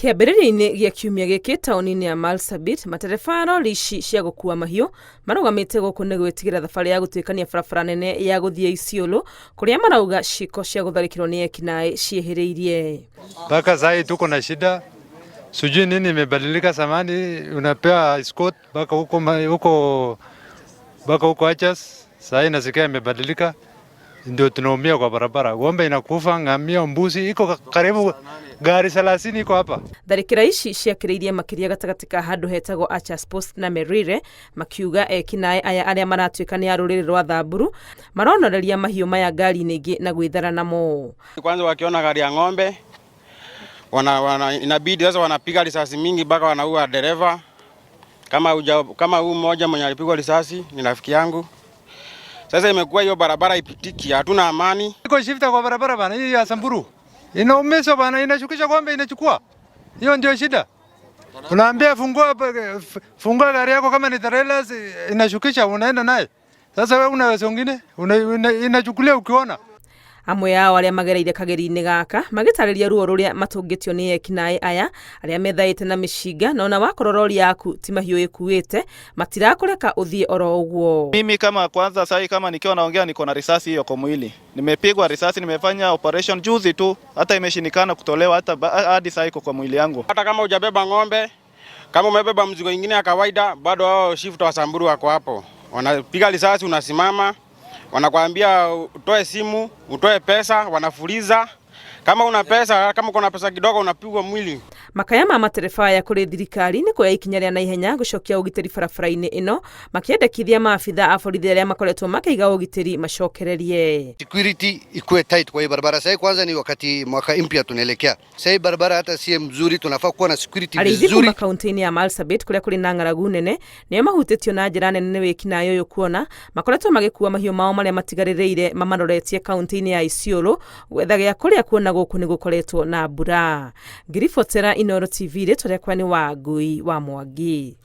Kĩambĩrĩria-inĩ gĩa kiumia gĩkĩ taũni-inĩ ya Marsabit, matereba a rori ici cia gũkua mahiũ marũgamĩte gũkũ nĩ gwĩtigĩra thabarĩ ya gũtuĩkania barabara nene ya gũthiĩ Isiolo, kũrĩa marauga ciĩko cia gũtharĩkĩrwo nĩ ekinaĩ ciĩhĩrĩirie. Mpaka saa hii tuko na shida, sijui nini imebadilika. Zamani unapewa escort mpaka huko Achas, saa hii nasikia imebadilika, ndio tunaumia kwa barabara. Ng'ombe inakufa, ngamia, mbuzi, iko karibu gari 30 iko hapa. Tharĩkĩra ici ciakĩrĩirie makĩria gatagatĩ ka handũ hetagwo Achas Post na Merire, makiuga ekinaĩ aya arĩa maratuĩka nĩ a rũrĩrĩ rwa Thamburu maronoreria mahiũ maya ngari-inĩ ingĩ na gwĩthara namo. Kwanza wakiona gari ya ng'ombe inabidi sasa wanapiga risasi mingi mpaka wanaua dereva. Kama huyu mmoja mwenye alipigwa risasi ni rafiki yangu. Sasa imekuwa hiyo barabara ipitiki, hatuna amani. Iko shifta kwa barabara bana, hii ya Samburu inaumesha bana, inashukisha ng'ombe inachukua. Hiyo ndio shida. Unaambia fungua gari yako, kama ni trailers inashukisha, unaenda naye. Sasa wewe una wezo ngine inachukulia ukiona. Amwe ao arĩa magereire kageri-inĩ gaka magĩtarĩria ruo rũrĩa matũngĩtio nĩ ekinaĩ aya arĩa methaĩte na mĩcinga, na ona wakorwo rori yaku ti mahiũ ĩkuĩte matirakũreka ũthiĩ oro ũguo. Mimi kama kwanza sasa kama nikiwa naongea niko na risasi hiyo kwa mwili. Nimepigwa risasi, nimefanya operation juzi tu, hata imeshindikana kutolewa, hata hadi sasa iko kwa mwili yangu. Hata kama hujabeba ng'ombe, kama umebeba mzigo mwingine ya kawaida, bado hao shift wa Samburu wako hapo. Wanapiga risasi, unasimama. Wanakuambia utoe simu, utoe pesa, wanafuliza. Kama una pesa, kama uko na pesa kidogo unapigwa mwili. Makaya ma matereba ya kũrĩ thirikari nĩ kuoya ikinya rĩa naihenya gũcokia ũgitĩri barabara-inĩ ĩno, makĩendekithia maabitha a borithi arĩa makoretwo makĩiga ũgitĩri macokererie. Security ikuwe tight kwa hii barabara. Sasa kwanza ni wakati mwaka mpya tunaelekea. Sasa barabara hata si mzuri, tunafaa kuwa na security vizuri. Arĩithi kuma kaunti-inĩ ya Marsabit kũrĩa kũrĩ na ng'aragu nene nĩo mahutĩtio na njĩra nene nĩ wĩkinaĩ ũyũ, kuona makoretwo magĩkua mahiũ mao marĩa matigarĩrĩire mamaroretie kaunti-inĩ ya Isiolo gwetha gĩa kũrĩa, kuona gũkũ nĩ gũkoretwo na mbura. Ngiribotera Inooro TV rĩtwa rĩakwa nĩ Wangui wa Mwangi.